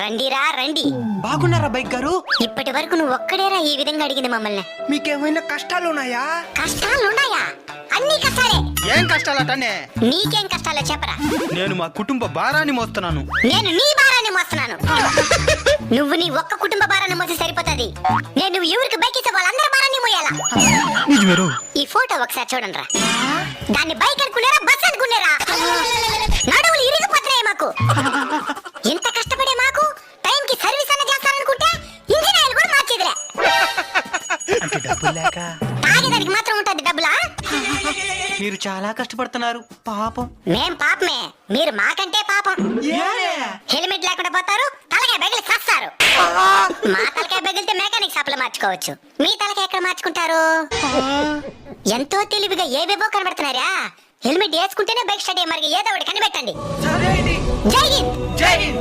రండిరా రండి. బాగున్నారా బైక్ గారు? ఇప్పటి వరకు నువ్వు ఒక్కడేరా ఈ విధంగా అడిగింది మమ్మల్ని. మీకేమైనా కష్టాలు ఉన్నాయా? కష్టాలున్నాయా? అన్ని కష్టాలే. ఏం కష్టాలటనే? నీకేం కష్టాలో చెప్పరా. నేను మా కుటుంబ భారాన్ని మోస్తున్నాను. నేను నీ భారాన్ని మోస్తున్నాను. నువ్వు నీ ఒక్క కుటుంబ భారాన్ని మోసి సరిపోతుంది. నేను ఎవరికి బైక్ ఇస్తే వాళ్ళందరి భారాన్ని మోయాలా? ఈ ఫోటో ఒకసారి చూడండి రా. దాన్ని బైక్ అనుకున్నారా బస్ అనుకున్నారా? నడువులు ఇరిగిపోతున్నాయి మాకు. ఇంత కష్టపడే మాకు టైంకి సర్వీస్ అన్న చేస్తారనుకుంటే ఇంజిన్ ఆయిల్ కూడా మార్చేదిలే. అంటే డబ్బులు లేక తాగేదానికి మాత్రం ఉంటుంది డబ్బులా? మీరు చాలా కష్టపడుతున్నారు పాపం. మేం పాపమే, మీరు మాకంటే పాపం. హెల్మెట్ లేకుండా పోతారు, తలకాయ బెగిలి చస్తారు. మా తలకాయ బెగిలితే మెకానిక్ షాప్ లో మార్చుకోవచ్చు, మీ తలకాయ ఎక్కడ మార్చుకుంటారు? ఎంతో తెలివిగా ఏవేవో కనబడుతున్నారా. హెల్మెట్ వేసుకుంటేనే బైక్ స్టార్ట్ అయ్యే మరి ఏదో ఒకటి కనిపెట్టండి. జై హింద్. జై హింద్.